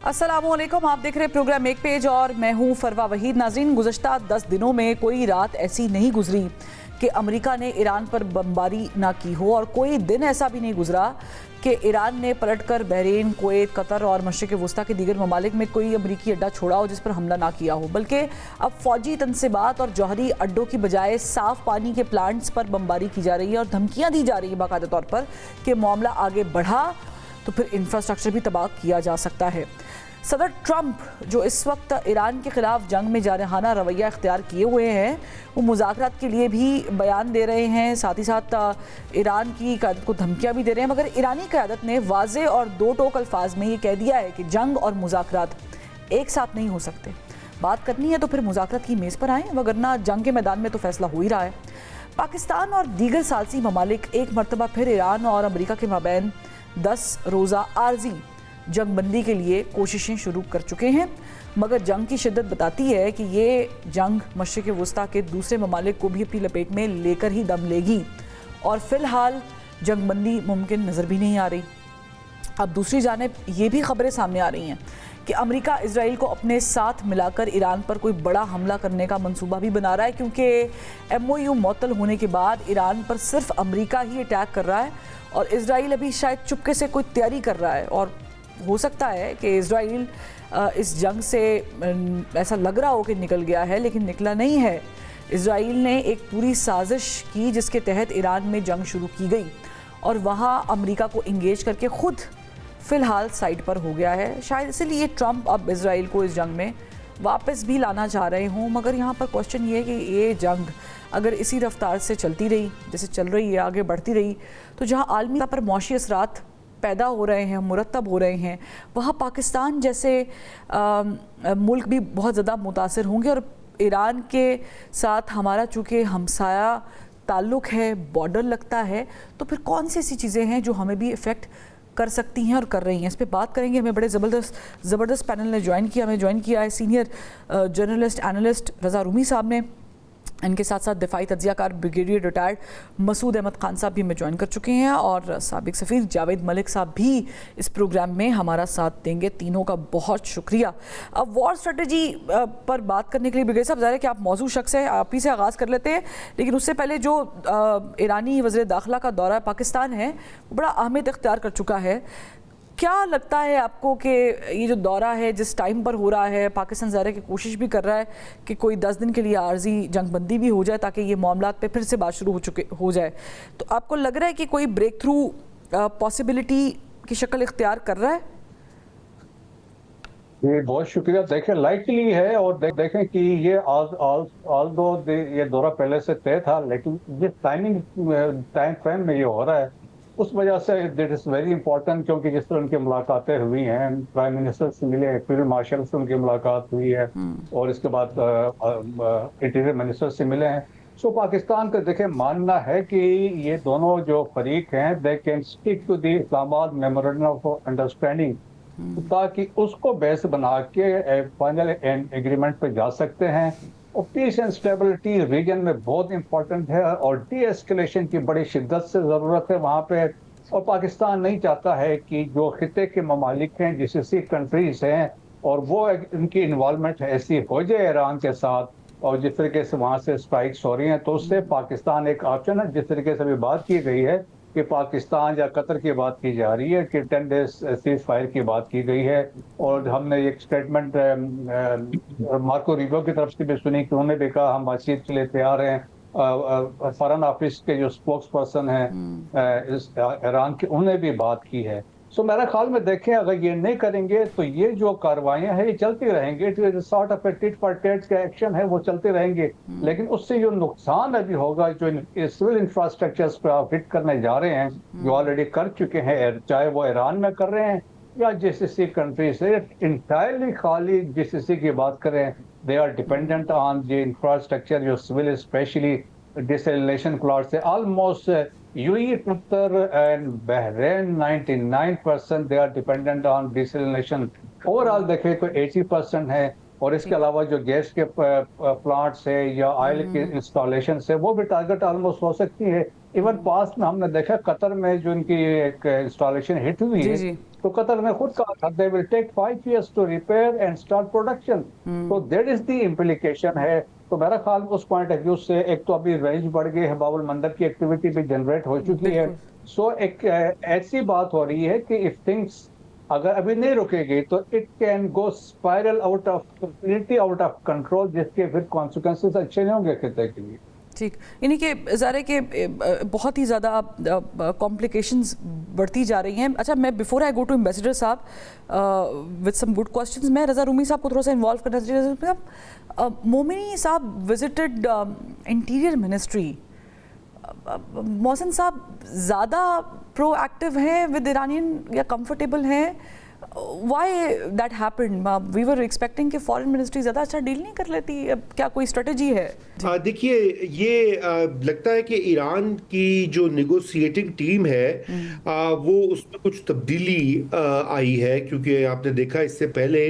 अस्सलामुअलैकुम, आप देख रहे हैं प्रोग्राम एक पेज और मैं हूं फरवा वहीद। नाज़रीन, गुज़श्ता 10 दिनों में कोई रात ऐसी नहीं गुजरी कि अमेरिका ने ईरान पर बमबारी ना की हो, और कोई दिन ऐसा भी नहीं गुजरा कि ईरान ने पलटकर बहरीन, कुवैत, कतर और मशरिक़ वस्ता के दीगर ममालिक में कोई अमरीकी अड्डा छोड़ा हो जिस पर हमला ना किया हो। बल्कि अब फ़ौजी तनसीबात और जौहरी अड्डों की बजाय साफ़ पानी के प्लांट्स पर बमबारी की जा रही है और धमकियाँ दी जा रही हैं बाकायदा तौर पर कि मामला आगे बढ़ा तो फिर इंफ्रास्ट्रक्चर भी तबाह किया जा सकता है। सदर ट्रंप जो इस वक्त ईरान के ख़िलाफ़ जंग में जारहाना रवैया इख्तियार किए हुए हैं, वो मुज़ाकरात के लिए भी बयान दे रहे हैं, साथ ही साथ ईरान की क़यादत को धमकियाँ भी दे रहे हैं। मगर ईरानी क़यादत ने वाज़े और दो टोक अल्फाज में ये कह दिया है कि जंग और मुज़ाकरात एक साथ नहीं हो सकते। बात करनी है तो फिर मुज़ाकरात की मेज़ पर आएँ, वगरना जंग के मैदान में तो फ़ैसला हो ही रहा है। पाकिस्तान और दीगर सालसी ममालिक एक मरतबा फिर ईरान और अमरीका के माबैन 10 रोज़ा आर्जी जंग बंदी के लिए कोशिशें शुरू कर चुके हैं, मगर जंग की शिद्दत बताती है कि ये जंग मशरिक़ वस्ता के दूसरे ममालिक को भी अपनी लपेट में लेकर ही दम लेगी और फ़िलहाल जंग बंदी मुमकिन नज़र भी नहीं आ रही। अब दूसरी जानिब ये भी खबरें सामने आ रही हैं कि अमेरिका इजराइल को अपने साथ मिलाकर ईरान पर कोई बड़ा हमला करने का मंसूबा भी बना रहा है, क्योंकि MOU मुअत्तल होने के बाद ईरान पर सिर्फ अमेरिका ही अटैक कर रहा है और इजराइल अभी शायद चुपके से कोई तैयारी कर रहा है। और हो सकता है कि इजराइल इस जंग से ऐसा लग रहा हो कि निकल गया है, लेकिन निकला नहीं है। इजराइल ने एक पूरी साजिश की जिसके तहत ईरान में जंग शुरू की गई और वहाँ अमेरिका को इंगेज करके खुद फ़िलहाल साइड पर हो गया है। शायद इसीलिए ट्रंप अब इजराइल को इस जंग में वापस भी लाना चाह रहे हों। मगर यहाँ पर क्वेश्चन ये है कि ये जंग अगर इसी रफ्तार से चलती रही जैसे चल रही है, आगे बढ़ती रही, तो जहाँ आलमी तौर पर मौशी असरात पैदा हो रहे हैं, मुरतब हो रहे हैं, वहाँ पाकिस्तान जैसे मुल्क भी बहुत ज़्यादा मुतासिर होंगे। और ईरान के साथ हमारा चूँकि हमसाया ताल्लुक़ है, बॉर्डर लगता है, तो फिर कौन सी ऐसी चीज़ें हैं जो हमें भी इफ़ेक्ट कर सकती हैं और कर रही हैं, इस पे बात करेंगे। हमें बड़े ज़बरदस्त पैनल ने हमें ज्वाइन किया है सीनियर जर्नलिस्ट एनालिस्ट रज़ा रूमी साहब ने। इनके साथ साथ दिफाई तज्ज़ियाकार ब्रिगेडियर रिटायर्ड मसूद अहमद खान साहब भी हमें ज्वाइन कर चुके हैं और साबिक सफ़ीर जावेद मलिक साहब भी इस प्रोग्राम में हमारा साथ देंगे। तीनों का बहुत शुक्रिया। अब वॉर स्ट्रेटजी पर बात करने के लिए ब्रिगेडियर साहब, ज़ाहिर है कि आप मौजूद शख्स हैं, आप ही से आगाज़ कर लेते हैं, लेकिन उससे पहले जो ईरानी वज़ीर दाखिला का दौरा पाकिस्तान है वो बड़ा अहमियत इख्तियार कर चुका है। क्या लगता है आपको कि ये जो दौरा है जिस टाइम पर हो रहा है, पाकिस्तान ज़ाहिर है कि कोशिश भी कर रहा है कि कोई 10 दिन के लिए आर्जी जंगबंदी भी हो जाए ताकि ये मामलात पे फिर से बात शुरू हो जाए, तो आपको लग रहा है कि कोई ब्रेक थ्रू पॉसिबिलिटी की शक्ल इख्तियार कर रहा है? ये बहुत शुक्रिया। देखें, लाइकली है और देखें कि ये ये दौरा पहले से तय था, लेकिन जिस टाइम फ्रेम में ये हो रहा है उस वजह से इट इज़ वेरी इंपॉर्टेंट, क्योंकि जिस तरह उनकी मुलाकातें हुई हैं, प्राइम मिनिस्टर से मिले, फील्ड मार्शल से उनकी मुलाकात हुई है और इसके बाद इंटीरियर मिनिस्टर से मिले हैं। सो पाकिस्तान का देखें मानना है कि ये दोनों जो फरीक हैं they can stick to the Islamabad memorandum of understanding, ताकि उसको बेस बना के फाइनल एग्रीमेंट पे जा सकते हैं। और पीस एंड स्टेबिलिटी रीजन में बहुत इंपॉर्टेंट है और डी एस्केलेशन की बड़ी शिद्दत से ज़रूरत है वहाँ पे। और पाकिस्तान नहीं चाहता है कि जो खिते के ममालिक हैं, GCC कंट्रीज़ हैं, और वो इनकी इन्वॉल्वमेंट ऐसी हो जाए ईरान के साथ और जिस तरीके से वहाँ से स्ट्राइक्स हो रही हैं, तो उससे पाकिस्तान एक ऑप्शन है। जिस तरीके से अभी बात की गई है कि पाकिस्तान या कतर की बात की जा रही है कि 10 डेज सीज फायर की बात की गई है, और हमने एक स्टेटमेंट मार्को रूबियो की तरफ से भी सुनी कि उन्होंने भी कहा हम बातचीत के लिए तैयार हैं। फॉरेन ऑफिस के जो स्पोक्स पर्सन हैं इस ईरान के, उन्होंने भी बात की है। सो मेरा ख्याल में देखें, अगर ये नहीं करेंगे तो ये जो कार्रवाइयाँ हैं ये चलती रहेंगी। Sort of tit for tat का एक्शन है वो चलते रहेंगे, लेकिन उससे जो नुकसान अभी होगा, जो सिविल इंफ्रास्ट्रक्चर्स पर आप हिट करने जा रहे हैं, जो ऑलरेडी कर चुके हैं, चाहे वो ईरान में कर रहे हैं या GCC कंट्री से इंटायरली खाली GCC की बात करें, they are dependent on the infrastructure जो सिविल, स्पेशली डिसैलिनेशन प्लांट से almost UAE, Qatar and Bahrain 99% they are dependent on desalination। Overall देखें तो 80% है, और इसके अलावा जो गैस के प्लांट्स है या ऑयल के इंस्टॉलेशन है वो भी टारगेट ऑलमोस्ट हो सकती है। इवन पास्ट में हमने देखा कतर में जो इनकी एक इंस्टॉलेशन हिट हुई जी है, जी तो कतर ने खुद कहा था they will take 5 years to repair and start production. तो दैट इज द इम्प्लीकेशन है। तो मेरा ख्याल उस पॉइंट ऑफ व्यू से एक तो अभी रेंज बढ़ गई है, बाबुल मंदिर की एक्टिविटी भी जनरेट हो चुकी है। बिल्कुल। सो एक ऐसी बात हो रही है कि इफ थिंग्स अगर अभी नहीं रुकेगी तो it can go spiral out of completely out of control, जिसके फिर कॉन्सिक्वेंसेस अच्छे नहीं होंगे खिते के लिए। ठीक, यानी कि ज़ाहिर है कि बहुत ही ज़्यादा कॉम्प्लिकेशंस बढ़ती जा रही हैं। अच्छा, मैं before I go to ambassador साहब विद सम गुड क्वेश्चंस, मैं रज़ा रूमी साहब को थोड़ा सा इन्वॉल्व करना चाहिए। मोमिनी साहब विजिटेड इंटीरियर मिनिस्ट्री, मोहसिन साहब ज़्यादा प्रोएक्टिव हैं विद ईरानियन या कंफर्टेबल हैं? Why that happened? We were expecting कि फॉरेन मिनिस्ट्री ज़्यादा अच्छा डील नहीं कर लेती। अब क्या कोई स्ट्रेटजी है? देखिए, ये लगता है कि ईरान की जो नेगोशिएटिंग टीम है वो उसमें कुछ तब्दीली आई है, क्योंकि आपने देखा इससे पहले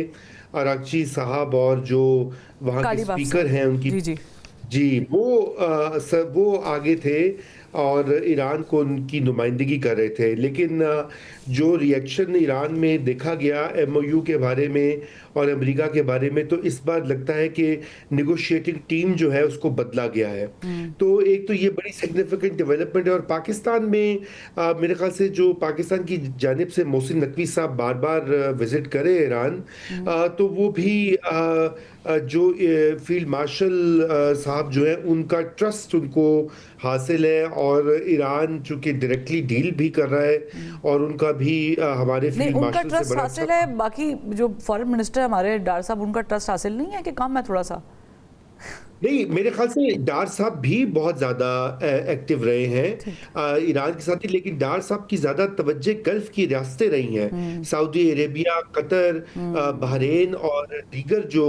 अरागची साहब और जो वहाँ के कालीबाफ स्पीकर साहब। हैं उनकी जी जी जी वो आगे थे और ईरान को उनकी नुमाइंदगी कर रहे थे। लेकिन जो रिएक्शन ईरान में देखा गया एमओयू के बारे में और अमेरिका के बारे में, तो इस बार लगता है कि नेगोशिएटिंग टीम जो है उसको बदला गया है। तो एक तो ये बड़ी सिग्निफिकेंट डेवलपमेंट है। और पाकिस्तान में मेरे ख्याल से जो पाकिस्तान की जानिब से मोहसिन नकवी साहब बार बार विजिट करे ईरान, तो वो भी जो फील्ड मार्शल साहब जो है उनका ट्रस्ट उनको हासिल है, और ईरान चूंकि डायरेक्टली डील भी कर रहा है और उनका भी हमारे नहीं, फील्ड उनका मार्शल से ट्रस्ट बड़ा हासिल अच्छा। है। बाकी जो फॉरेन मिनिस्टर हमारे डार साहब, उनका ट्रस्ट हासिल नहीं है कि कम है थोड़ा सा? नहीं, मेरे ख्याल से डार साहब भी बहुत ज्यादा एक्टिव रहे हैं ईरान के साथ ही, लेकिन डार साहब की ज्यादा तवज्जो गल्फ की रियासतें रही हैं, सऊदी अरेबिया, कतर, बहरीन और दीगर जो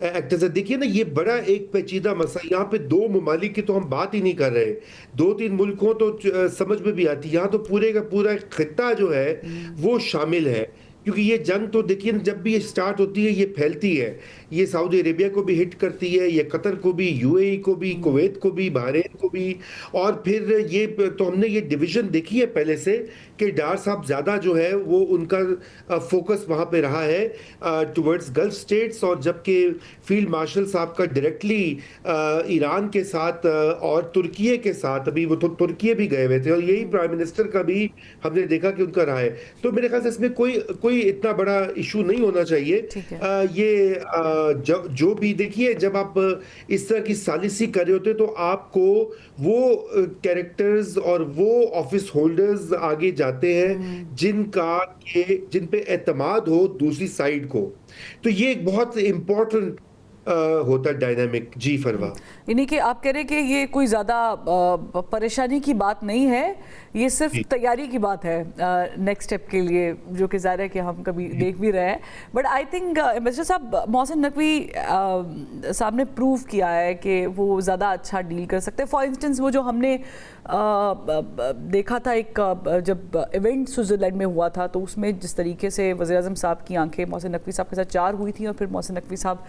एक्टर्स हैं। देखिए ना, ये बड़ा एक पेचीदा मसला, यहाँ पे दो ममालिक की तो हम बात ही नहीं कर रहे, दो तीन मुल्क हो तो समझ में भी आती, यहाँ तो पूरे का पूरा खित्ता जो है वो शामिल है। क्योंकि ये जंग तो देखिए जब भी ये स्टार्ट होती है ये फैलती है, ये सऊदी अरेबिया को भी हिट करती है, ये कतर को भी, यूएई को भी, कुवैत को भी, बहरीन को भी। और फिर ये तो हमने ये डिवीजन देखी है पहले से कि डार साहब ज़्यादा जो है वो उनका फोकस वहाँ पे रहा है टुवर्ड्स गल्फ स्टेट्स, और जबकि फील्ड मार्शल साहब का डायरेक्टली ईरान के साथ और तुर्की के साथ, अभी वो तो तुर्की भी गए हुए थे, और यही प्राइम मिनिस्टर का भी हमने देखा कि उनका रहा है। तो मेरे ख्याल से इसमें कोई इतना बड़ा इशू नहीं होना चाहिए। ये जो भी देखिए, जब आप इस तरह की सालिसी कर रहे होते तो आपको वो कैरेक्टर्स और वो ऑफिस होल्डर्स आगे जाते हैं जिन पे एतमाद हो दूसरी साइड को। तो ये एक बहुत इंपॉर्टेंट होता है डायनामिक। जी फरवा, यानी कि आप कह रहे हैं कि ये कोई ज़्यादा परेशानी की बात नहीं है, ये सिर्फ तैयारी की बात है नेक्स्ट स्टेप के लिए, जो कि ज़ाहिर है कि हम कभी देख भी रहे हैं। बट आई थिंक एम्बेसडर साहब, मोहसिन नकवी साहब ने प्रूव किया है कि वो ज़्यादा अच्छा डील कर सकते हैं। फॉर इंस्टेंस वो जो हमने देखा था एक जब इवेंट स्विट्ज़रलैंड में हुआ था, तो उसमें जिस तरीके से वज़ीर-ए-आज़म साहब की आंखें मोहसिन नकवी साहब के साथ चार हुई थी, और फिर मोहसिन नकवी साहब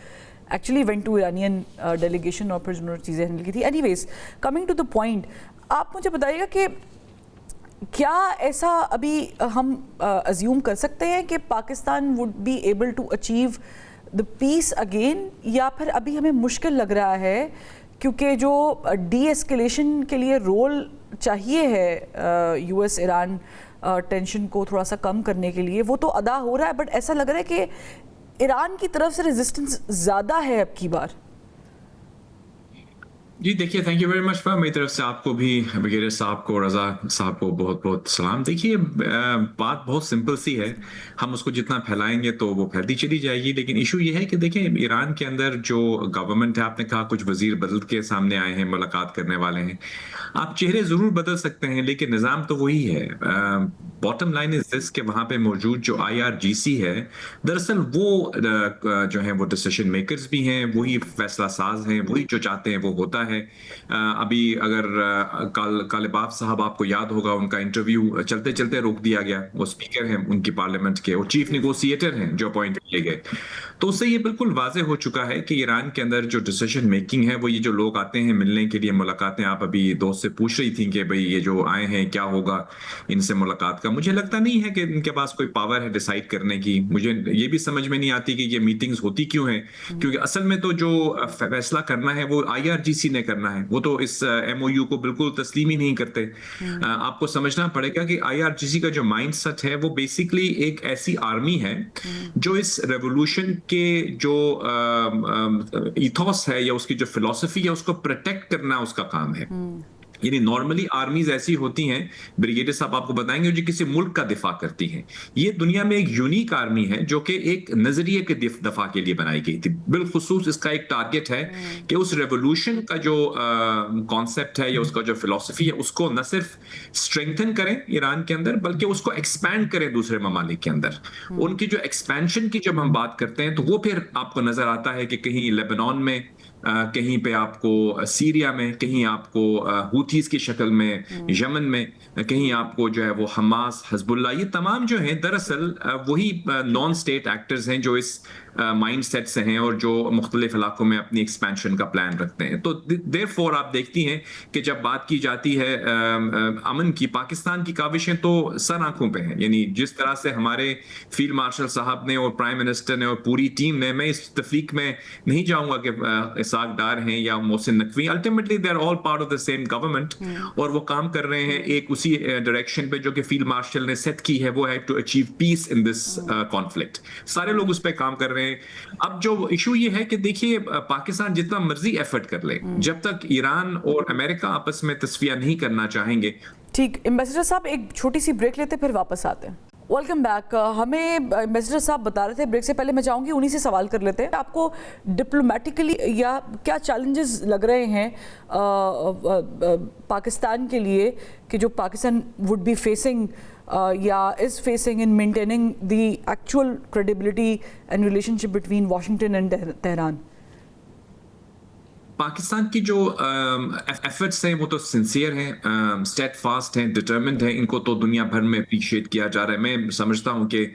actually went to Iranian delegation और फिर उन्होंने चीज़ें हैंडल की थी। Anyways, coming to the point, आप मुझे बताइएगा कि क्या ऐसा अभी हम अज्यूम कर सकते हैं कि Pakistan would be able to achieve the peace again, या फिर अभी हमें मुश्किल लग रहा है क्योंकि जो डी एस्केलेशन के लिए रोल चाहिए है यूएस ईरान टेंशन को थोड़ा सा कम करने के लिए, वो तो अदा हो रहा है, बट ऐसा लग रहा है कि ईरान की तरफ से रेजिस्टेंस ज़्यादा है अब की बार? जी देखिए, thank you very much for मेरी तरफ से आपको भी, बगैर साहब को, रज़ा साहब को बहुत बहुत सलाम। देखिए, बात बहुत सिंपल सी है, हम उसको जितना फैलाएंगे तो वो फैलती चली जाएगी। लेकिन इशू ये है कि देखिए, ईरान के अंदर जो गवर्नमेंट है, आपने कहा कुछ वजीर बदल के सामने आए हैं, मुलाकात करने वाले हैं। आप चेहरे जरूर बदल सकते हैं लेकिन निज़ाम तो वही है। बॉटम लाइन इज दिस कि वहां पे मौजूद जो IRGC है, दरअसल वो जो है वो डिसीजन मेकर्स भी हैं, वही फैसला साज हैं, वही जो चाहते हैं वो होता है। अभी अगर कालिबाफ साहब, आपको याद होगा, उनका इंटरव्यू चलते चलते रोक दिया गया। वो स्पीकर हैं उनकी पार्लियामेंट के और चीफ नेगोशिएटर हैं जो अपॉइंट किए गए। तो उससे ये बिल्कुल वाजे हो चुका है कि ईरान के अंदर जो डिसीजन मेकिंग है, वो ये जो लोग आते हैं मिलने के लिए, मुलाकातें, आप अभी दोस्त से पूछ रही थी कि भाई ये जो आए हैं क्या होगा इनसे मुलाकात का, मुझे लगता नहीं है कि इनके पास कोई पावर है डिसाइड करने की। मुझे ये भी समझ में नहीं आती कि ये मीटिंग्स होती क्यों हैं, क्योंकि असल में तो जो फैसला करना है वो आईआरजीसी ने करना है। वो तो इस एमओयू को बिल्कुल तस्लीम ही नहीं करते। आपको समझना पड़ेगा कि आईआरजीसी का जो माइंडसेट है वो बेसिकली एक ऐसी आर्मी है जो इस रेवोल्यूशन के जो इथोस है या उसकी जो फिलॉसफी है उसको प्रोटेक्ट करना उसका काम है। यानी नॉर्मली आर्मीज ऐसी होती हैं, ब्रिगेडियर साहब आपको बताएंगे, जो किसी मुल्क का दिफा करती हैं। ये दुनिया में एक यूनिक आर्मी है जो कि एक नजरिए के दफा के लिए बनाई गई थी। बिलखुसूस इसका एक टारगेट है कि उस रेवोल्यूशन का जो कॉन्सेप्ट है या उसका जो फिलॉसफी है उसको न सिर्फ स्ट्रेंथन करें ईरान के अंदर, बल्कि उसको एक्सपैंड करें दूसरे ममालिक के अंदर। उनकी जो एक्सपेंशन की जब हम बात करते हैं तो वो फिर आपको नजर आता है कि कहीं लेबनान में, कहीं पे आपको सीरिया में, कहीं आपको हूथीज की शक्ल में यमन में, कहीं आपको जो है वो हमास, हिजबुल्लाह, ये तमाम जो हैं दरअसल वही नॉन स्टेट एक्टर्स हैं जो इस माइंडसेट से हैं और जो मुख्तलिफ इलाकों में अपनी एक्सपेंशन का प्लान रखते हैं। तो देयरफॉर आप देखती हैं कि जब बात की जाती है अमन की, पाकिस्तान की काविशें तो सर आंखों पे हैं। यानी जिस तरह से हमारे फील्ड मार्शल साहब ने और प्राइम मिनिस्टर ने और पूरी टीम ने, मैं इस तफरीक में नहीं जाऊंगा कि इसाक डार हैं या Mohsin Naqvi, ultimately they are all part of the same government और वो काम कर रहे हैं एक उसी डायरेक्शन पे जो कि फील्ड मार्शल ने सेट की है, वो है to achieve peace in this conflict. सारे लोग उस पर काम कर रहे हैं। अब जो इशू ये है कि देखिए, पाकिस्तान जितना मर्जी एफर्ट कर ले, जब तक ईरान और अमेरिका आपस में तस्फिया नहीं करना चाहेंगे। ठीक, एम्बेसडर साहब एक छोटी सी ब्रेक लेते फिर वापस आते हैं। Welcome back. हमें एम्बेसडर साहब बता रहे थे ब्रेक से पहले, मैं चाहूँगी उन्हीं से सवाल कर लेते हैं। आपको डिप्लोमेटिकली या क्या चैलेंजेस लग रहे हैं पाकिस्तान के लिए कि जो पाकिस्तान वुड बी फेसिंग या is facing in maintaining the actual credibility and relationship between Washington and Tehran? Pakistan की जो एफर्ट्स हैं वो तो सिंसियर हैं, स्टेडफास्ट हैं, डिटरमिन्ड हैं। इनको तो दुनिया भर में अप्रिशिएट किया जा रहा है। मैं समझता हूँ कि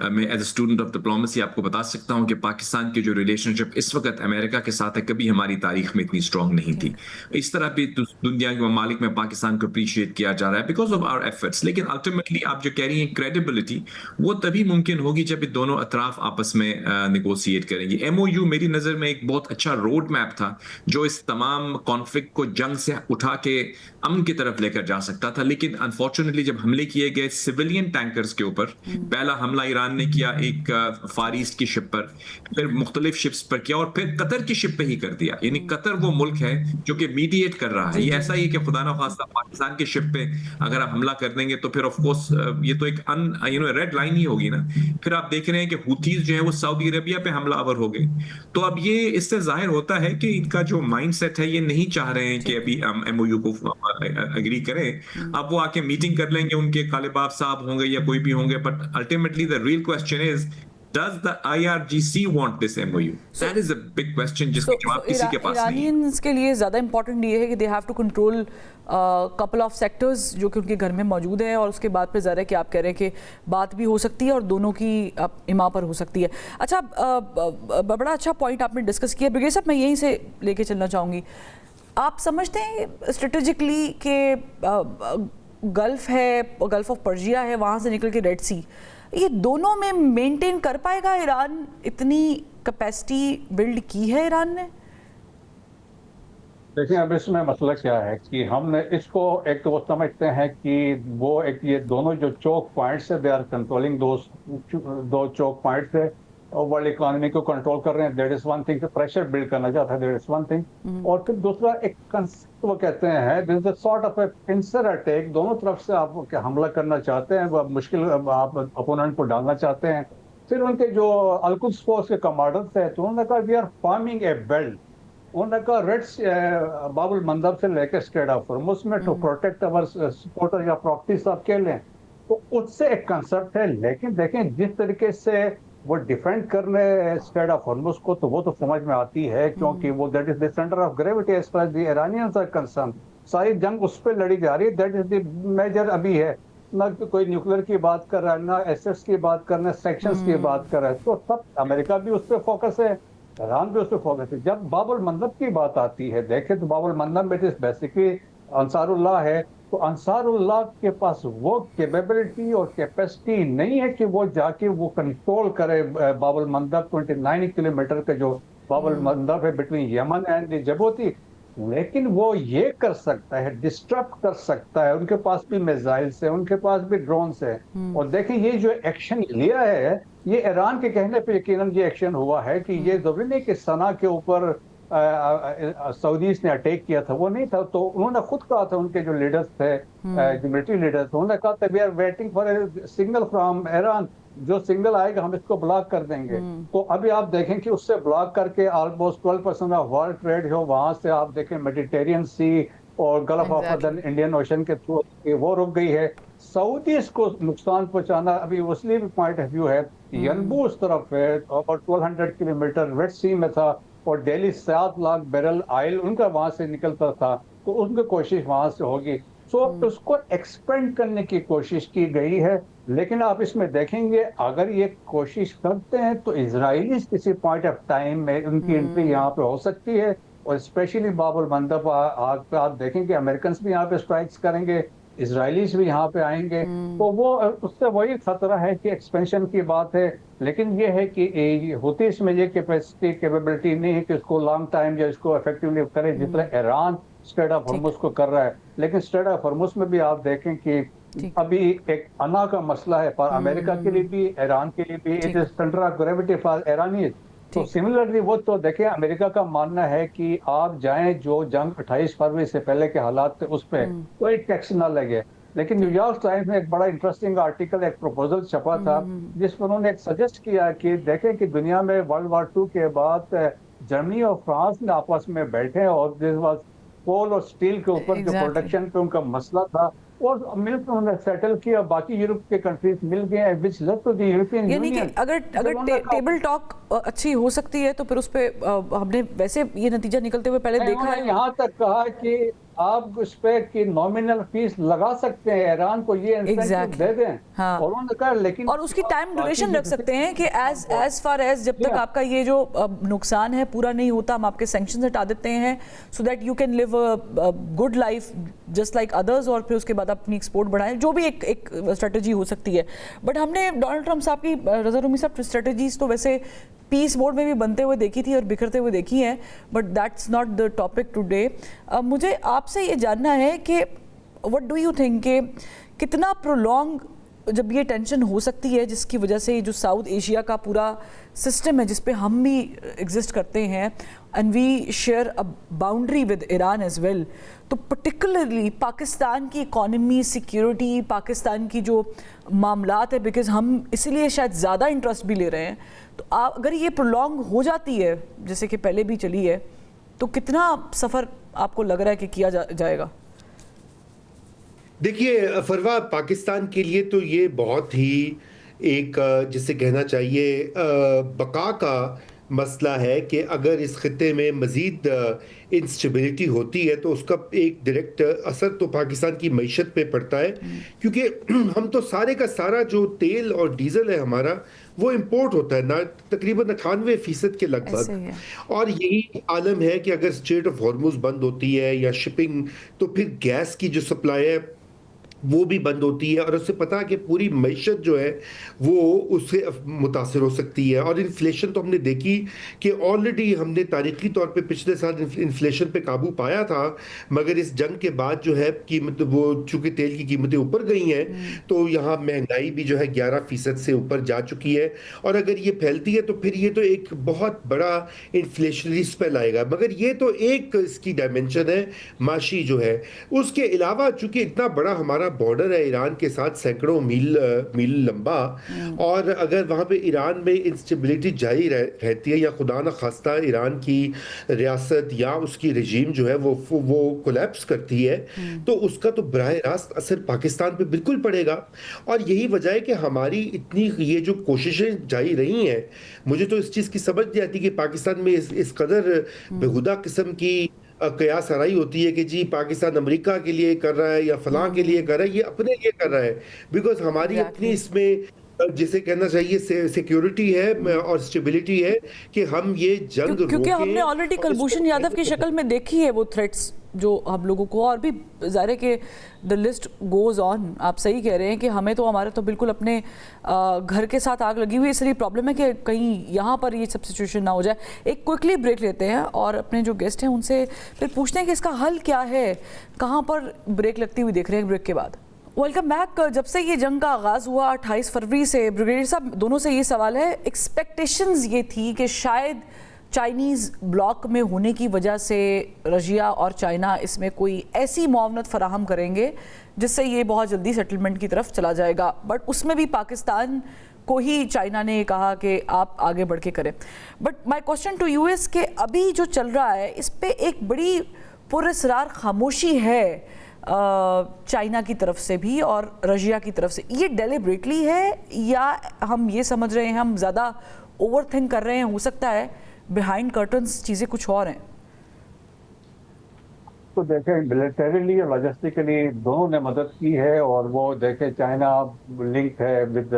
मैं as a student of diplomacy आपको बता सकता हूँ कि पाकिस्तान की जो रिलेशनशिप इस वक्त अमेरिका के साथ है, कभी हमारी तारीख में इतनी स्ट्रांग नहीं थी। इस तरह भी दुनिया के ममालिक में पाकिस्तान को अप्रिशिएट किया जा रहा है बिकॉज ऑफ आवर एफर्ट्स। लेकिन अल्टीमेटली आप जो कह रही हैं क्रेडिबिलिटी, वो तभी मुमकिन होगी जब ये दोनों अतराफ आपस में निगोशिएट करेंगे। एमओयू मेरी नज़र में एक बहुत अच्छा रोड मैप था जो इस तमाम कॉन्फ्लिक्ट को जंग से उठा के अमन की तरफ लेकर जा सकता था। लेकिन अनफॉर्चुनेटली जब हमले किए गए सिविलियन टैंकर्स के ऊपर, पहला हमला ईरान ने किया एक फार ईस्ट की शिप पर, फिर मुख्तलिफ शिप्स पर किया और फिर कतर की शिप पे ही कर दिया। यानी कतर वो मुल्क है जो कि मीडिएट कर रहा है। ये ऐसा ही है कि खुदा ना खास्ता पाकिस्तान की शिप पे अगर आप हमला कर देंगे तो फिर ऑफ कोर्स ये तो एक रेड लाइन ही होगी ना। फिर आप देख रहे हैं कि हुथीज जो है वो सऊदी अरेबिया पे हमलावर हो गए। तो अब ये इससे जाहिर होता है कि इनका जो माइंडसेट है, ये नहीं चाह रहे हैं कि अभी हम एमओयू को एग्री करें। अब वो आके मीटिंग कर लेंगे, उनके कालिबाफ साहब होंगे या कोई भी होंगे, but ultimately the real question is, does the IRGC want this MOU? That is a big question जिसका जवाब किसी के पास नहीं है। Iranians के लिए ज़्यादा इम्पोर्टेंट ये है कि they have to control couple of sectors जो कि उनके घर में मौजूद है, और उसके बाद फिर ज़रा कि आप कह रहे हैं कि बात भी हो सकती है और दोनों की इमा पर हो सकती है। अच्छा, बड़ा अच्छा पॉइंट आपने डिस्कस किया ब्रिगेडियर साहब, मैं यहीं से लेके चलना चाहूँगी। आप समझते हैं स्ट्रेटेजिकली कि गल्फ है, गल्फ ऑफ पर्जिया है, वहाँ से निकल के रेड सी, ये दोनों में मेंटेन कर पाएगा ईरान? इतनी कैपेसिटी बिल्ड की है ईरान ने? देखिए, अब इसमें मसला क्या है कि हमने इसको एक तो वो समझते हैं कि वो एक ये दोनों जो चोक पॉइंट्स है, दे आर कंट्रोलिंग दो चोक पॉइंट्स है और वर्ल्ड इकोनॉमी को कंट्रोल कर रहे हैं। That is one thing, pressure build करना चाहता है, दैट इज वन थिंग। और फिर दूसरा एक वो कहते हैं this is a sort of A pincer attack, दोनों तरफ से आप हमला करना चाहते हैं, मुश्किल आप अपोनेंट को डालना चाहते हैं। फिर उनके जो अल-कुद्स फोर्स के कमांडर्स है, तो उन्होंने कहा we are forming a belt. उन्होंने कहा रेड बाबुल मंदब से लेकर स्ट्रेट ऑफ फॉर्मस में टू प्रोटेक्ट अवर सपोर्टर या प्रॉपर्टी सब के लें, तो उससे एक कंसेप्ट है। लेकिन देखें जिस तरीके से वो डिफेंड करने स्ट्रेट ऑफ हॉर्मुज को, तो वो तो समझ में आती है, क्योंकि वो that is the centre of gravity as far as the Iranians are concern. सारी जंग उस पर लड़ी जा रही है, दैट इज द मेजर अभी है। ना कोई न्यूक्लियर की बात कर रहा है, ना एसेट्स की बात कर रहा है, सेक्शंस की बात कर रहा है, तो सब अमेरिका भी उस पर फोकस है, ईरान भी उस पर फोकस है। जब बाबुल मंदब की बात आती है, देखें तो बाबुल मंदब में बेसिकली अंसारुल्लाह है, तो अंसारुल्लाह के पास वो कैपेबिलिटी और कैपेसिटी नहीं है कि वो जाके वो कंट्रोल करे बाबुल मंदब 29 किलोमीटर का जो बाबुल मंदब है बिटवीन यमन एंड जिबूती। लेकिन वो ये कर सकता है, डिस्टर्ब कर सकता है, उनके पास भी मिसाइल्स है, उनके पास भी ड्रोन्स है। और देखें ये जो एक्शन लिया है, ये ईरान के कहने पे यकीनन ये एक्शन हुआ है कि ये जरूरी नहीं कि सना के ऊपर सऊदीज ने अटैक किया था, वो नहीं था। तो उन्होंने खुद कहा था, उनके जो लीडर्स थे, जो मिलिट्री लीडर्स, उन्होंने कहा था we are waiting for a signal from Iran, जो सिग्नल आएगा हम इसको ब्लॉक कर देंगे। तो अभी आप देखें कि उससे ब्लॉक करके ऑलमोस्ट 12% ऑफ वर्ल्ड ट्रेड हो, वहां से आप देखें मेडिटेरियन सी और गल्फ ऑफ अदन इंडियन ओशन के थ्रू वो रुक गई है। सऊदीज को नुकसान पहुंचाना अभी उसलिए भी पॉइंट ऑफ व्यू है, यनबू उस तरफ है, और 1200 किलोमीटर रेड सी में था, और डेली 7 लाख बैरल ऑयल उनका वहां से निकलता था, तो उनकी कोशिश वहां से होगी। सो उसको एक्सपेंड करने की कोशिश की गई है। लेकिन आप इसमें देखेंगे, अगर ये कोशिश करते हैं तो इजराइली किसी पॉइंट ऑफ टाइम में उनकी एंट्री यहाँ पे हो सकती है, और स्पेशली बाबुल मंदब आग पे आप देखेंगे अमेरिकन भी यहाँ पे स्ट्राइक्स करेंगे, इजरायलीज भी यहाँ पे आएंगे। तो वो उससे वही खतरा है कि एक्सपेंशन की बात है। लेकिन ये है कि होती इसमें ये कैपेसिटी कैपेबिलिटी नहीं है कि उसको लॉन्ग टाइम या इसको इफेक्टिवली करे जितना ईरान स्ट्रेट ऑफ हॉर्मुज को कर रहा है। लेकिन स्ट्रेट ऑफ हॉर्मुज में भी आप देखें कि अभी एक अना का मसला है फॉर अमेरिका के लिए भी, ईरान के लिए भी, it is centre of gravity for Iranian. तो सिमिलरली वो तो देखें, अमेरिका का मानना है कि आप जाएं जो जंग 28 फरवरी से पहले के हालात थे उस पर कोई टैक्स ना लगे। लेकिन न्यूयॉर्क टाइम्स में एक बड़ा इंटरेस्टिंग आर्टिकल, एक प्रपोजल छपा था जिसमें उन्होंने एक सजेस्ट किया कि देखें कि दुनिया में वर्ल्ड वार 2 के बाद जर्मनी और फ्रांस ने आपस में बैठे और दिस वाज कोल और स्टील के ऊपर जो प्रोडक्शन पे उनका मसला था, और मिलकर उन्होंने सेटल किया, बाकी यूरोप के कंट्रीज मिल गए, which led to the European यानी कि अगर टेबल टॉक अच्छी हो सकती है तो फिर उस पे हमने वैसे ये नतीजा निकलते हुए पहले देखा है। यहाँ तक कहा कि आप उस पे कि नॉमिनल फीस लगा सकते हैं, ईरान को ये इंसेंटिव दे दें। हाँ। और उन्होंने कहा लेकिन और उसकी टाइम ड्यूरेशन रख सकते हैं कि एज फार एज जब तक आपका ये जो नुकसान है पूरा नहीं होता, हम आपके सैंक्शंस हटा देते हैं so that you can live a good life just like others, और फिर उसके बाद अपनी एक्सपोर्ट बढ़ाएं, जो भी एक स्ट्रेटजी हो सकती है। बट हमने डोनाल्ड ट्रंप साहब की, रज़ा रूमी साहब, स्ट्रेटजीज तो वैसे पीस बोर्ड में भी बनते हुए देखी थी और बिखरते हुए देखी हैं, but that's not the topic today. मुझे आपसे ये जानना है कि व्हाट डू यू थिंक कि कितना प्रोलॉन्ग जब ये टेंशन हो सकती है, जिसकी वजह से जो साउथ एशिया का पूरा सिस्टम है जिस पे हम भी एग्जिस्ट करते हैं and we share a boundary with Iran as well, तो पर्टिकुलरली पाकिस्तान की इकॉनमी, सिक्योरिटी, पाकिस्तान की जो मामलात है, बिकॉज हम इसीलिए शायद ज़्यादा इंटरेस्ट भी ले रहे हैं, तो अगर ये प्रोलॉन्ग हो जाती है जैसे कि पहले भी चली है, तो कितना सफ़र आपको लग रहा है कि किया जाएगा? देखिए फरवा, पाकिस्तान के लिए तो ये बहुत ही एक जिसे कहना चाहिए बका का मसला है कि अगर इस खिते में मज़ीद इंस्टेबिलिटी होती है तो उसका एक डायरेक्ट असर तो पाकिस्तान की मईशत पे पड़ता है, क्योंकि हम तो सारे का सारा जो तेल और डीजल है हमारा वो इंपोर्ट होता है ना, तकरीबन 98% के लगभग। और यही आलम है कि अगर स्ट्रेट ऑफ हॉर्मुज बंद होती है या शिपिंग, तो फिर गैस की जो सप्लाई है वो भी बंद होती है, और उससे पता है कि पूरी मईशत जो है वो उससे मुतासर हो सकती है। और इन्फ्लेशन तो हमने देखी कि ऑलरेडी हमने तारीखी तौर पे पिछले साल इन्फ्लेशन पे काबू पाया था, मगर इस जंग के बाद जो है कीमत, वो चूंकि तेल की कीमतें ऊपर गई हैं तो यहाँ महंगाई भी जो है 11% से ऊपर जा चुकी है। और अगर ये फैलती है तो फिर ये तो एक बहुत बड़ा इन्फ्लेशनरी स्पेल आएगा। मगर ये तो एक इसकी डायमेंशन है माशी जो है। उसके अलावा चूंकि इतना बड़ा हमारा बॉर्डर है ईरान के साथ, सैकड़ों मील लंबा, और अगर वहाँ पे ईरान में इंस्टेबिलिटी जारी रहती है, या खुदा न खास्ता ईरान की रियासत या उसकी रजीम जो है वो कोलैप्स करती है, तो उसका तो बराह रास्त असर पाकिस्तान पे बिल्कुल पड़ेगा। और यही वजह है कि हमारी इतनी ये जो कोशिशें जारी रही हैं, मुझे तो इस चीज़ की समझ नहीं आती कि पाकिस्तान में इस कदर बेहुदा किस्म की कयास आराई होती है कि जी पाकिस्तान अमेरिका के लिए कर रहा है या फलां के लिए कर रहा है, ये अपने लिए कर रहा है। बिकॉज हमारी अपनी इसमें जिसे कहना चाहिए सिक्योरिटी है और स्टेबिलिटी है कि हम ये जंग क्योंकि रोकें। हमने ऑलरेडी कुलभूषण यादव की शक्ल में देखी है वो थ्रेट्स जो हम लोगों को, और भी ज़ाहिर है कि द लिस्ट गोज ऑन। आप सही कह रहे हैं कि हमें तो हमारे तो बिल्कुल अपने घर के साथ आग लगी हुई है, इसलिए प्रॉब्लम है कि कहीं यहाँ पर ये सब सिचुएशन ना हो जाए। एक क्विकली ब्रेक लेते हैं और अपने जो गेस्ट हैं उनसे फिर पूछते हैं कि इसका हल क्या है, कहाँ पर ब्रेक लगती हुई देख रहे हैं ब्रेक के बाद। Welcome back. जब से ये जंग का आगाज़ हुआ 28 फरवरी से, ब्रिगेडियर साहब दोनों से ये सवाल है, एक्सपेक्टेशंस ये थी कि शायद चाइनीज़ ब्लॉक में होने की वजह से रशिया और चाइना इसमें कोई ऐसी मुआवनत फराहम करेंगे जिससे ये बहुत जल्दी सेटलमेंट की तरफ चला जाएगा, बट उसमें भी पाकिस्तान को ही चाइना ने कहा कि आप आगे बढ़ के करें। But my question to you is के अभी जो चल रहा है इस पे एक बड़ी पुरस्रार खामोशी है चाइना की तरफ से भी और रशिया की तरफ से। ये डेलिबरेटली है या हम ये समझ रहे हैं, हम ज़्यादा ओवर थिंक कर रहे हैं, हो सकता है बिहाइंड कर्टन्स चीज़ें कुछ और हैं? तो देखें, मिलिटरीली और लॉजिस्टिकली दोनों ने मदद की है, और वो देखें चाइना लिंक है विद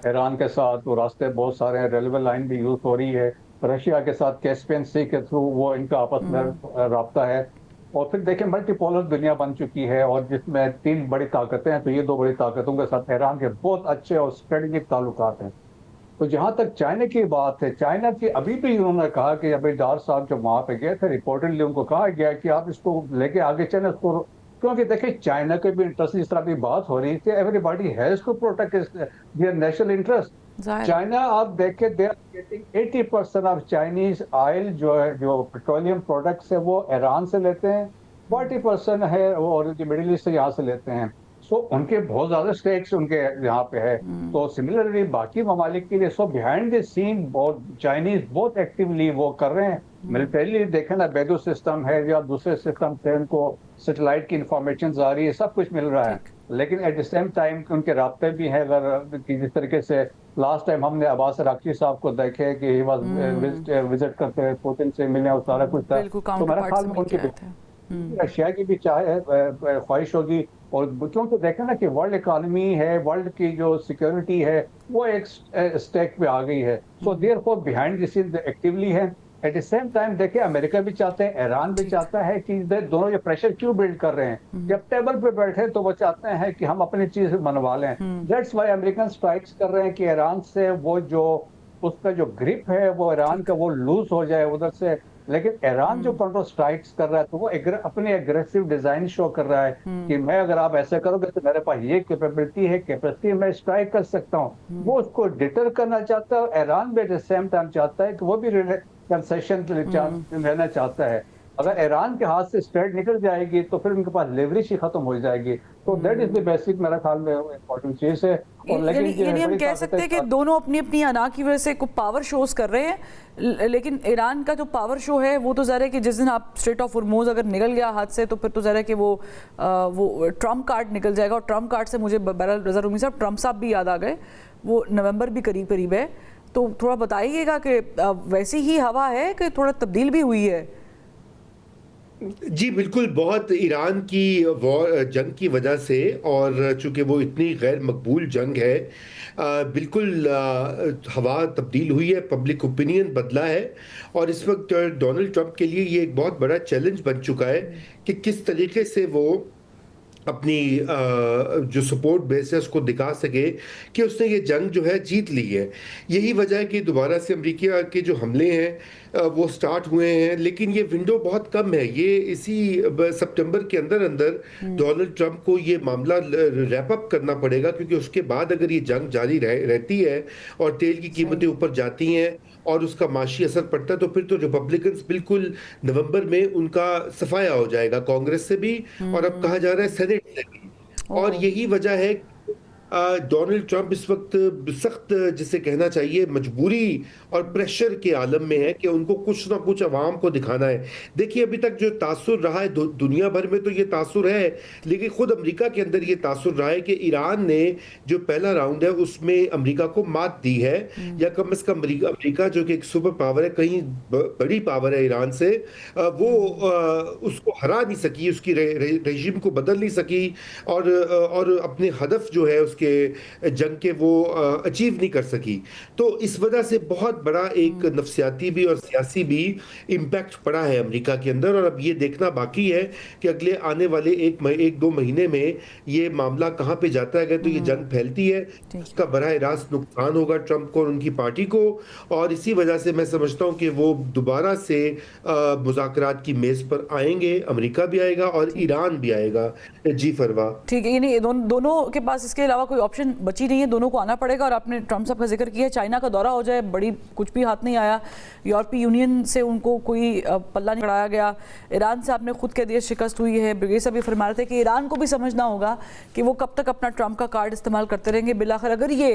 ईरान के साथ, वो रास्ते बहुत सारे हैं, रेलवे लाइन भी यूज़ हो रही है। रशिया के साथ कैस्पियन सी के थ्रू वो इनका आपस में राब्ता है। और फिर देखें मल्टीपोलर दुनिया बन चुकी है, और जिसमें 3 बड़ी ताकतें हैं, तो ये 2 बड़ी ताकतों के साथ ईरान के बहुत अच्छे और स्ट्रेटेजिक ताल्लुकात हैं। तो जहां तक चाइना की बात है, चाइना की अभी भी उन्होंने कहा कि अभी डार साहब जब वहां पे गए थे, रिपोर्टेडली उनको कहा गया कि आप इसको लेके आगे चलें उसको, क्योंकि देखिए चाइना के भी इंटरेस्ट, जिस तरह भी बात हो रही थी, everybody has to protect their national interest. China आप देखें, they are getting 80% of Chinese oil जो है, जो पेट्रोलियम प्रोडक्ट्स है, वो ईरान से लेते हैं, 40% है और जो मिडिल ईस्ट से यहाँ से लेते हैं। सो उनके बहुत ज्यादा स्टेक्स उनके यहाँ पे है। तो सिमिलरली बाकी ममालिक के लिए, सो बिहाइंड द सीन बहुत चाइनीज बहुत एक्टिवली वो कर रहे हैं। मिलिटरीली देखें ना, बेदू सिस्टम है या दूसरे सिस्टम से उनको सैटेलाइट की इंफॉर्मेशन आ रही है, सब कुछ मिल रहा है, लेकिन एट द सेम टाइम उनके रास्ते भी हैं। अगर जिस तरीके से लास्ट टाइम हमने अब्बास अराक्ची साहब को देखे कि ही वाज विजिट करते पुतिन से मिले और सारा कुछ था, तो मेरा ख्याल में उनकी रशिया की भी चाहे ख्वाहिश होगी। और क्योंकि देखें ना कि वर्ल्ड इकोनॉमी है, वर्ल्ड की जो सिक्योरिटी है वो एक स्टेक पे आ गई है। So therefore behind this is actively है। एट द सेम टाइम देखिए अमेरिका भी चाहते हैं, ईरान भी चाहता है कि दोनों ये प्रेशर क्यों बिल्ड कर रहे हैं। जब टेबल पे बैठे तो वो चाहते हैं कि हम अपनी चीज मनवा लें। दैट्स व्हाई अमेरिकन स्ट्राइक्स कर रहे हैं कि ईरान से वो जो उसका जो ग्रिप है वो ईरान का वो लूज हो जाए उधर से। लेकिन ईरान जो काउंटर स्ट्राइक्स कर रहा है तो वो अपनी एग्रेसिव डिजाइन शो कर रहा है कि मैं, अगर आप ऐसा करोगे तो मेरे पास ये कैपेबिलिटी है, कैपेसिटी मैं स्ट्राइक कर सकता हूँ। वो उसको डिटर करना चाहता है। ईरान भी एट द सेम टाइम चाहता है कि वो भी कंसेशन लेना चाहता है। अगर ईरान के हाथ से स्ट्रेट निकल जाएगी तो फिर उनके पास लेवरेज ही खत्म हो जाएगी। तो दैट इज द बेसिक मेरा ख्याल में इम्पोर्टेंट चीज है। और लेकिन हम कह सकते हैं कि दोनों अपनी अपनी अना की वजह से कुछ पावर शोज कर रहे हैं, लेकिन ईरान का जो पावर शो है वो तो ज़ाहिर है कि जिस दिन आप स्ट्रेट ऑफ हॉर्मुज़ अगर निकल गया हाथ से तो फिर तो ज़ाहिर है कि वो ट्रम्प कार्ड निकल जाएगा। और ट्रम्प कार्ड से मुझे बहरहाल रज़ा रूमी साहब, ट्रम्प साहब भी याद आ गए, वो नवंबर भी करीब करीब है, तो थोड़ा बताइएगा कि वैसी ही हवा है कि थोड़ा तब्दील भी हुई है? जी बिल्कुल, बहुत ईरान की जंग की वजह से, और चूंकि वो इतनी गैर मकबूल जंग है, बिल्कुल हवा तब्दील हुई है, पब्लिक ओपिनियन बदला है। और इस वक्त डोनाल्ड ट्रंप के लिए ये एक बहुत बड़ा चैलेंज बन चुका है कि किस तरीके से वो अपनी जो सपोर्ट बेस है उसको दिखा सके कि उसने ये जंग जो है जीत ली है। यही वजह है कि दोबारा से अमेरिका के जो हमले हैं वो स्टार्ट हुए हैं, लेकिन ये विंडो बहुत कम है। ये इसी सितंबर के अंदर अंदर डोनाल्ड ट्रंप को ये मामला रैप अप करना पड़ेगा, क्योंकि उसके बाद अगर ये जंग जारी रहती है और तेल की कीमतें ऊपर जाती हैं और उसका माशी असर पड़ता है, तो फिर तो रिपब्लिकन्स बिल्कुल नवंबर में उनका सफाया हो जाएगा कांग्रेस से भी, और अब कहा जा रहा है सेनेट से भी। और यही वजह है डोनाल्ड ट्रंप इस वक्त सख्त, जिसे कहना चाहिए, मजबूरी और प्रेशर के आलम में है कि उनको कुछ ना कुछ अवाम को दिखाना है। देखिए, अभी तक जो तासुर रहा है दुनिया भर में, तो ये तासुर है, लेकिन खुद अमेरिका के अंदर ये तासुर रहा है कि ईरान ने जो पहला राउंड है उसमें अमेरिका को मात दी है, या कम से कम अमेरिका जो कि एक सुपर पावर है, कहीं बड़ी पावर है ईरान से, वो उसको हरा नहीं सकी, उसकी रेजिम को बदल नहीं सकी, और अपने हदफ जो है के जंग के वो अचीव नहीं कर सकी। तो इस वजह से बहुत बड़ा एक नफसियाती भी और सियासी भी इम्पैक्ट पड़ा है अमेरिका के अंदर, और अब ये देखना बाकी है कि अगले आने वाले एक दो महीने में ये मामला कहाँ पे जाता है। अगर तो ये जंग फैलती है, उसका बराह रास्त नुकसान होगा ट्रंप को और उनकी पार्टी को, और इसी वजह से मैं समझता हूँ कि वो दोबारा से मुज़ाकरात की मेज पर आएंगे, अमेरिका भी आएगा और ईरान भी आएगा। जी फरवा। ठीक है, यानी दोनों के पास इसके अलावा कोई ऑप्शन बची नहीं है, दोनों को आना पड़ेगा। और आपने ट्रंप साहब का जिक्र किया, चाइना का दौरा हो जाए, बड़ी कुछ भी हाथ नहीं आया, यूरोपीय यूनियन से उनको कोई पल्ला नहीं पड़ाया गया, ईरान से आपने खुद कह दिया शिकस्त हुई है। ब्रिगेड साहब भी फरमा रहे थे कि ईरान को भी समझना होगा कि वो कब तक अपना ट्रंप का कार्ड इस्तेमाल करते रहेंगे। बिलाखिर अगर ये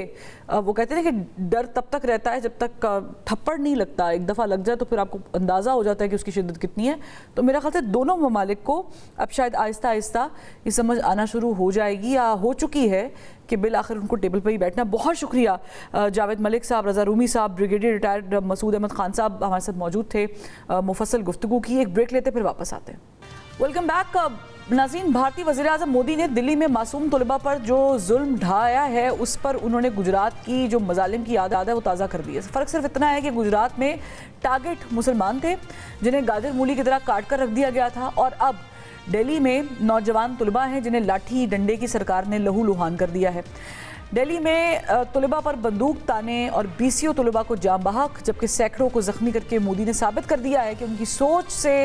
वो कहते हैं कि डर तब तक रहता है जब तक थप्पड़ नहीं लगता, एक दफ़ा लग जाए तो फिर आपको अंदाज़ा हो जाता है कि उसकी शिद्दत कितनी है। तो मेरा ख्याल से दोनों ममालिक को अब शायद आहिस्ता आहिस्ता ये समझ आना शुरू हो जाएगी, या हो चुकी है, कि बिल आखिर उनको टेबल पर ही बैठना। बहुत शुक्रिया जावेद मलिक साहब, रज़ा रूमी साहब, ब्रिगेडियर रिटायर्ड मसूद अहमद खान साहब हमारे साथ मौजूद थे। मुफस्सल गुफ्तगू की। एक ब्रेक लेते फिर वापस आते हैं। Welcome back. नाज़रीन, भारतीय वज़ीर-ए-आज़म मोदी ने दिल्ली में मासूम तलबा पर जो जुल्म ढाया है उस पर उन्होंने गुजरात की जो मजालिम की याद है वो ताज़ा कर दी है। फ़र्क सिर्फ इतना है कि गुजरात में टारगेट मुसलमान थे जिन्हें गाजर मूली की तरह काट कर रख दिया गया था, और अब दिल्ली में नौजवान तलबा हैं जिन्हें लाठी डंडे की सरकार ने लहू लुहान कर दिया है। दिल्ली में तलबा पर बंदूक ताने और 20 तलबा को जाम बहक, जबकि सैकड़ों को ज़ख्मी करके मोदी ने साबित कर दिया है कि उनकी सोच से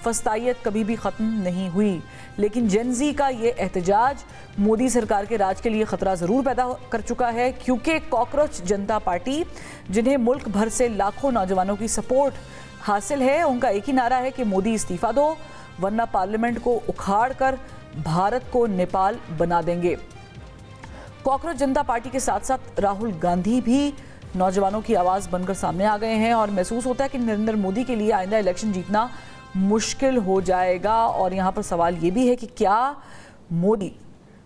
फस्तायत कभी भी ख़त्म नहीं हुई। लेकिन जेनजी का ये एहतजाज मोदी सरकार के राज के लिए ख़तरा ज़रूर पैदा कर चुका है, क्योंकि कॉकरोच जनता पार्टी, जिन्हें मुल्क भर से लाखों नौजवानों की सपोर्ट हासिल है, उनका एक ही नारा है कि मोदी इस्तीफ़ा दो वरना पार्लियामेंट को उखाड़ कर भारत को नेपाल बना देंगे। कॉकरोच जनता पार्टी के साथ साथ राहुल गांधी भी नौजवानों की आवाज़ बनकर सामने आ गए हैं, और महसूस होता है कि नरेंद्र मोदी के लिए आइंदा इलेक्शन जीतना मुश्किल हो जाएगा। और यहाँ पर सवाल ये भी है कि क्या मोदी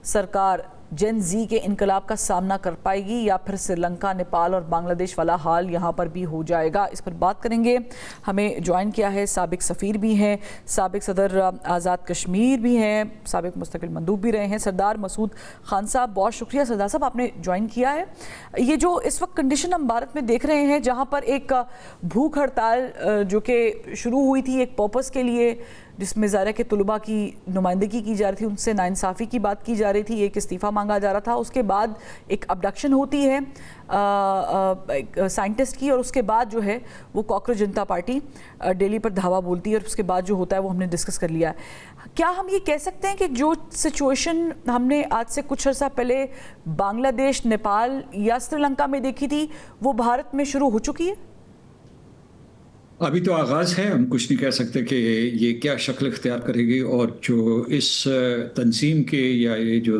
सरकार जेन जी के इनकलाब का सामना कर पाएगी, या फिर श्रीलंका, नेपाल और बांग्लादेश वाला हाल यहाँ पर भी हो जाएगा। इस पर बात करेंगे। हमें ज्वाइन किया है साबिक सफ़ीर भी हैं, साबिक सदर आज़ाद कश्मीर भी हैं, साबिक मुस्तकिल मंदूब भी रहे हैं, सरदार मसूद खान साहब। बहुत शुक्रिया सरदार साहब, आपने ज्वाइन किया है। ये जो इस वक्त कंडीशन हम भारत में देख रहे हैं, जहाँ पर एक भूख हड़ताल जो कि शुरू हुई थी एक पर्पस के लिए, जिसमें ज़ाहिर है कि तलबा की नुमाइंदगी की जा रही थी, उनसे नाइंसाफ़ी की बात की जा रही थी, एक इस्तीफ़ा मांगा जा रहा था, उसके बाद एक अबडक्शन होती है साइंटिस्ट की, और उसके बाद जो है वो कॉकरोच जनता पार्टी दिल्ली पर धावा बोलती है, और उसके बाद जो होता है वो हमने डिस्कस कर लिया है। क्या हम ये कह सकते हैं कि जो सिचुएशन हमने आज से कुछ अर्सा पहले बांग्लादेश, नेपाल या श्रीलंका में देखी थी, वो भारत में शुरू हो चुकी है? अभी तो आगाज़ है, हम कुछ नहीं कह सकते कि ये क्या शक्ल इख्तियार करेगी, और जो इस तंजीम के या ये जो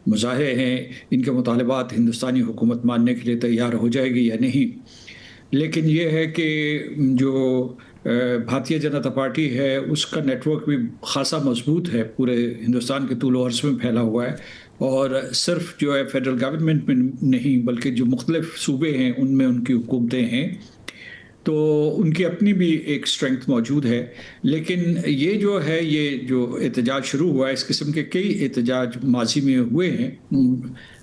मुजाहिरे हैं इनके मुतालबात हिंदुस्तानी हुकूमत मानने के लिए तैयार हो जाएगी या नहीं। लेकिन ये है कि जो भारतीय जनता पार्टी है उसका नेटवर्क भी खासा मजबूत है, पूरे हिंदुस्तान के तूल अर्ज़ में फैला हुआ है, और सिर्फ जो है फेडरल गवर्नमेंट में नहीं बल्कि जो मुख्तलिफ सूबे हैं उनमें उनकी हुकूमतें हैं, तो उनकी अपनी भी एक स्ट्रेंथ मौजूद है। लेकिन ये जो है, ये जो एहतजाज शुरू हुआ है, इस किस्म के कई एहतजाज माजी में हुए हैं।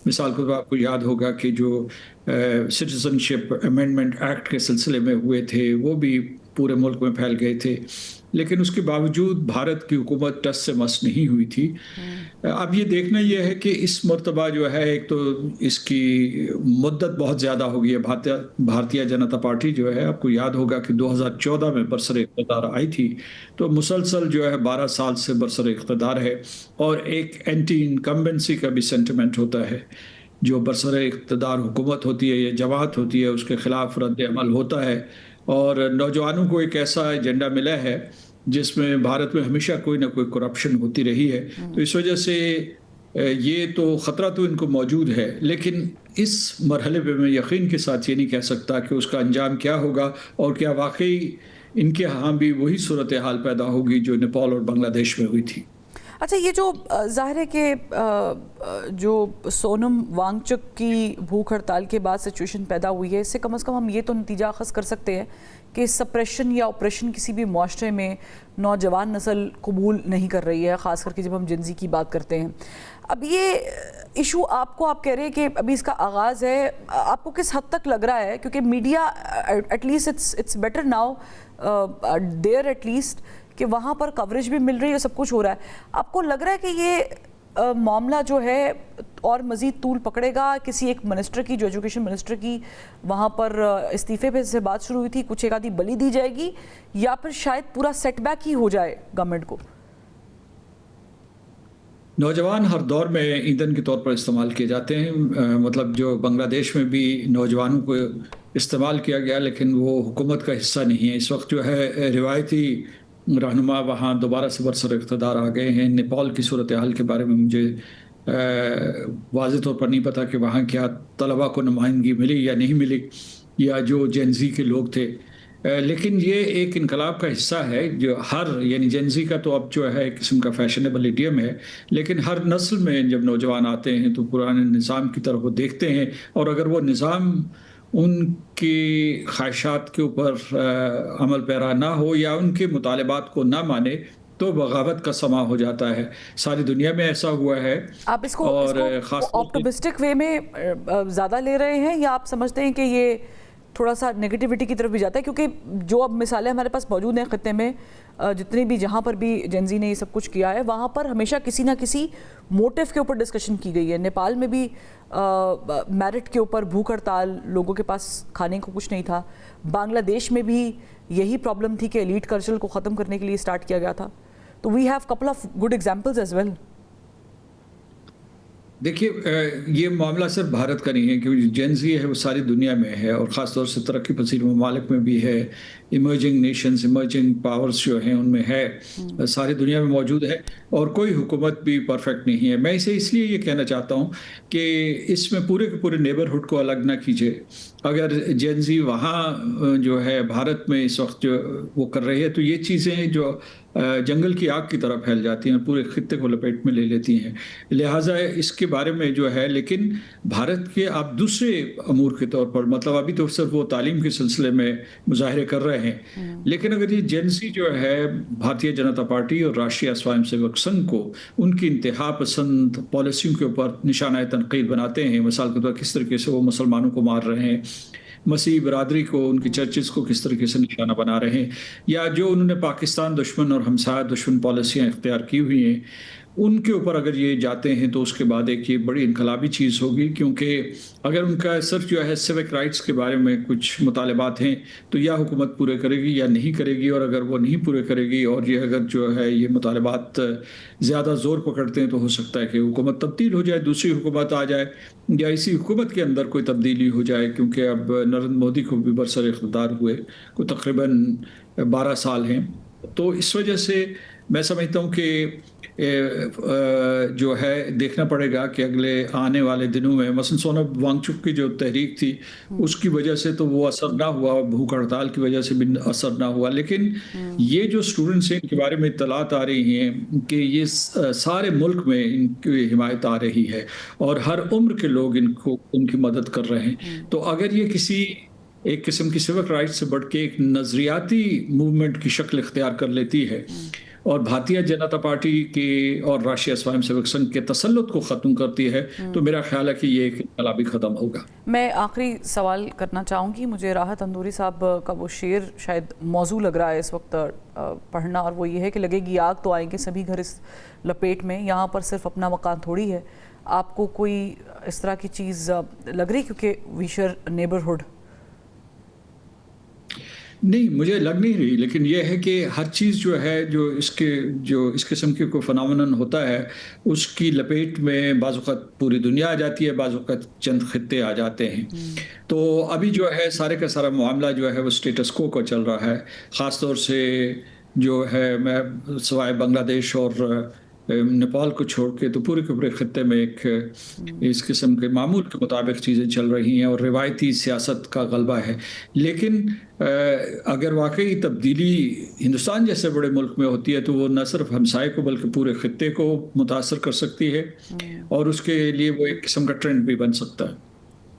मिसाल को आपको याद होगा कि जो सिटीजनशिप अमेंडमेंट एक्ट के सिलसिले में हुए थे वो भी पूरे मुल्क में फैल गए थे, लेकिन उसके बावजूद भारत की हुकूमत टस से मस नहीं हुई थी। अब ये देखना यह है कि इस मरतबा जो है, एक तो इसकी मुद्दत बहुत ज़्यादा हो गई है। भारतीय जनता पार्टी जो है, आपको याद होगा कि 2014 में बरसर इक़्तिदार आई थी, तो मुसलसल जो है 12 साल से बरसर इक़्तिदार है, और एक एंटी इनकम्बेंसी का भी सेंटिमेंट होता है। जो बरसर इक़्तिदार हुकूमत होती है या जमात होती है उसके ख़िलाफ़ रद्द अमल होता है, और नौजवानों को एक ऐसा एजेंडा मिला है जिसमें भारत में हमेशा कोई ना कोई करप्शन होती रही है। तो इस वजह से ये तो ख़तरा तो इनको मौजूद है, लेकिन इस मरहले पे मैं यकीन के साथ ये नहीं कह सकता कि उसका अंजाम क्या होगा और क्या वाक़ई इनके यहाँ भी वही सूरत हाल पैदा होगी जो नेपाल और बांग्लादेश में हुई थी। अच्छा, ये जो ज़ाहिर है कि जो सोनम वांगचुक की भूख हड़ताल के बाद सिचुएशन पैदा हुई है, इससे कम से कम हम ये तो नतीजा अखज़ कर सकते हैं कि सप्रेशन या ऑपरेशन किसी भी मुआशरे में नौजवान नस्ल कबूल नहीं कर रही है, ख़ास करके जब हम जिनजी की बात करते हैं। अब ये इशू आप कह रहे हैं कि अभी इसका आगाज़ है, आपको किस हद तक लग रहा है, क्योंकि media at least it's better now there at least कि वहाँ पर कवरेज भी मिल रही है, सब कुछ हो रहा है, आपको लग रहा है कि ये मामला जो है और मज़ीद तूल पकड़ेगा? किसी एक मिनिस्टर की, जो एजुकेशन मिनिस्टर की वहाँ पर इस्तीफे पे से बात शुरू हुई थी, कुछ एक आधी बलि दी जाएगी या फिर शायद पूरा सेटबैक ही हो जाए गवर्नमेंट को? नौजवान हर दौर में ईंधन के तौर पर इस्तेमाल किए जाते हैं, मतलब जो बांग्लादेश में भी नौजवानों को इस्तेमाल किया गया, लेकिन वो हुकूमत का हिस्सा नहीं है। इस वक्त जो है रिवायती रहनुमा वहाँ दोबारा से बरसर इक़्तिदार आ गए हैं। नेपाल की सूरत हाल के बारे में मुझे वाज़ेह तौर पर नहीं पता कि वहाँ क्या तलबा को नुमाइंदगी मिली या नहीं मिली, या जो जेनजी के लोग थे, लेकिन ये एक इनकलाब का हिस्सा है जो हर, यानी जेनजी का तो अब जो है एक किस्म का फैशनेबल इडियम है, लेकिन हर नस्ल में जब नौजवान आते हैं तो पुराने निज़ाम की तरफ वो देखते हैं, और अगर वो निज़ाम उनकी ख्वाहिशात के ऊपर अमल पैरा ना हो या उनके मुतालबात को ना माने तो बगावत का समा हो जाता है। सारी दुनिया में ऐसा हुआ है। आप इसको ऑप्टिमिस्टिक वे में ज़्यादा ले रहे हैं या आप समझते हैं कि ये थोड़ा सा नेगेटिविटी की तरफ भी जाता है? क्योंकि जो अब मिसालें हमारे पास मौजूद हैं ख़त्ते में, जितने भी जहाँ पर भी जेनजी ने ये सब कुछ किया है, वहाँ पर हमेशा किसी ना किसी मोटिव के ऊपर डिस्कशन की गई है। नेपाल में भी मेरिट के ऊपर भूख हड़ताल, लोगों के पास खाने को कुछ नहीं था। बांग्लादेश में भी यही प्रॉब्लम थी कि एलीट कल्चर को ख़त्म करने के लिए स्टार्ट किया गया था। तो we have couple of good examples as well. देखिए, ये मामला सिर्फ भारत का नहीं है, क्योंकि जेनजी है वो सारी दुनिया में है, और ख़ास तौर से तरक्की पसीर ममालिक में भी है, इमर्जिंग नेशंस, इमर्जिंग पावर्स जो हैं उनमें है, सारी दुनिया में मौजूद है, और कोई हुकूमत भी परफेक्ट नहीं है। मैं इसे इसलिए ये कहना चाहता हूँ कि इसमें पूरे के पूरे नेबरहुड को अलग ना कीजिए। अगर जेनजी वहाँ जो है भारत में इस वक्त जो वो कर रही है, तो ये चीज़ें जो जंगल की आग की तरह फैल जाती हैं, पूरे खित्ते को लपेट में ले लेती हैं। लिहाजा इसके बारे में जो है, लेकिन भारत के आप दूसरे अमूर के तौर पर, मतलब अभी तो सिर्फ वो तालीम के सिलसिले में मुजाहरे कर रहे हैं, लेकिन अगर ये जेनसी जो है भारतीय जनता पार्टी और राष्ट्रीय स्वयं सेवक संघ को उनकी इंतहा पसंद पॉलिसियों के ऊपर निशाना तनकीद बनाते हैं, मिसाल के तौर किस तरीके से वो मुसलमानों को मार रहे हैं, मसीह बरादरी को, उनकी चर्चेस को किस तरीके से निशाना बना रहे हैं, या जो उन्होंने पाकिस्तान दुश्मन और हमसाया दुश्मन पॉलिसियाँ इख्तियार की हुई हैं, उनके ऊपर अगर ये जाते हैं तो उसके बाद एक ये बड़ी इनकलाबी चीज़ होगी। क्योंकि अगर उनका सिर्फ जो है सिविक राइट्स के बारे में कुछ मुतालबात हैं तो या हुकूमत पूरे करेगी या नहीं करेगी, और अगर वो नहीं पूरे करेगी और ये अगर जो है ये मुतालबात ज़्यादा ज़ोर पकड़ते हैं तो हो सकता है कि हुकूमत तब्दील हो जाए, दूसरी हुकूमत आ जाए, या इसी हुकूमत के अंदर कोई तब्दीली हो जाए। क्योंकि अब नरेंद्र मोदी को भी बरसर इख्तियार हुए को तकरीबन 12 साल हैं, तो इस वजह से मैं समझता हूँ कि जो है देखना पड़ेगा कि अगले आने वाले दिनों में, मसलन सोनम वांगचुक की जो तहरीक थी उसकी वजह से तो वो असर ना हुआ, भूख हड़ताल की वजह से भी असर ना हुआ, लेकिन ये जो स्टूडेंट्स हैं इनके बारे में इत्तलात आ रही हैं कि ये सारे मुल्क में इनकी हिमायत आ रही है और हर उम्र के लोग इनको उनकी मदद कर रहे हैं। तो अगर ये किसी एक किस्म की सिविक राइट से बढ़ के एक नजरियाती मूवमेंट की शक्ल इख्तियार कर लेती है और भारतीय जनता पार्टी के और राष्ट्रीय स्वयं सेवक संघ के तसल्लुत को ख़त्म करती है, तो मेरा ख्याल है कि ये एक इनकलाबी ख़त्म होगा। मैं आखिरी सवाल करना चाहूँगी, मुझे राहत अंदूरी साहब का वो शेर शायद मौजू लग रहा है इस वक्त पढ़ना, और वो ये है कि लगेगी आग तो आएंगे सभी घर इस लपेट में, यहाँ पर सिर्फ अपना मकान थोड़ी है। आपको कोई इस तरह की चीज़ लग रही, क्योंकि वी शेयर नेबरहुड? नहीं, मुझे लग नहीं रही, लेकिन यह है कि हर चीज़ जो है जो इस किस्म के कोई फिनोमेनन होता है उसकी लपेट में बाज़-औक़ात पूरी दुनिया आ जाती है, बाज़-औक़ात चंद खित्ते आ जाते हैं। तो अभी जो है सारे का सारा मामला जो है वो स्टेटस को चल रहा है, ख़ास तौर से जो है मैं सिवाय बांग्लादेश और नेपाल को छोड़ के तो पूरे के पूरे खत्ते में एक इस किस्म के मामूल के मुताबिक चीज़ें चल रही हैं और रिवायती सियासत का गलबा है। लेकिन अगर वाकई तब्दीली हिंदुस्तान जैसे बड़े मुल्क में होती है तो वो न सिर्फ हमसाए को बल्कि पूरे खत्ते को मुतासर कर सकती है और उसके लिए वो एक किस्म का ट्रेंड भी बन सकता है।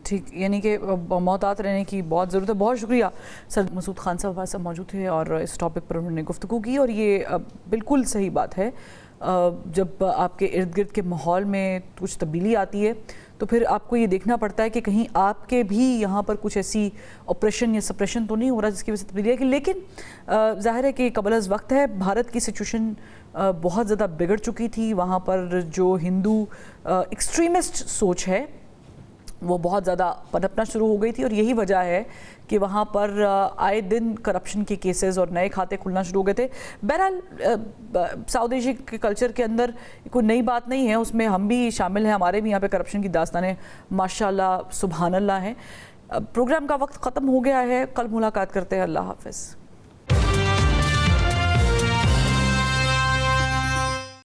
ठीक, यानी कि मोहतात रहने की बहुत ज़रूरत है। बहुत शुक्रिया सर मसूद खान साहब हमारे साथ मौजूद थे और इस टॉपिक पर उन्होंने गुफ्तगू की। और ये बिल्कुल सही बात है, जब आपके इर्द गिर्द के माहौल में कुछ तब्दीली आती है तो फिर आपको ये देखना पड़ता है कि कहीं आपके भी यहाँ पर कुछ ऐसी ऑपरेशन या सप्रेशन तो नहीं हो रहा जिसकी वजह से तब्दीली है। लेकिन जाहिर है कि कबल अज़ वक्त है, भारत की सिचुएशन बहुत ज़्यादा बिगड़ चुकी थी। वहाँ पर जो हिंदू एक्सट्रीमिस्ट सोच है वो बहुत ज़्यादा पनपना शुरू हो गई थी और यही वजह है कि वहाँ पर आए दिन करप्शन के केसेस और नए खाते खुलना शुरू हो गए थे। बहरहाल साउथ एशिया के कल्चर के अंदर कोई नई बात नहीं है, उसमें हम भी शामिल हैं, हमारे भी यहाँ पे करप्शन की दास्तानें माशाल्लाह सुभान अल्लाह हैं। प्रोग्राम का वक्त ख़त्म हो गया है, कल मुलाकात करते हैं। अल्लाह हाफ़िज़।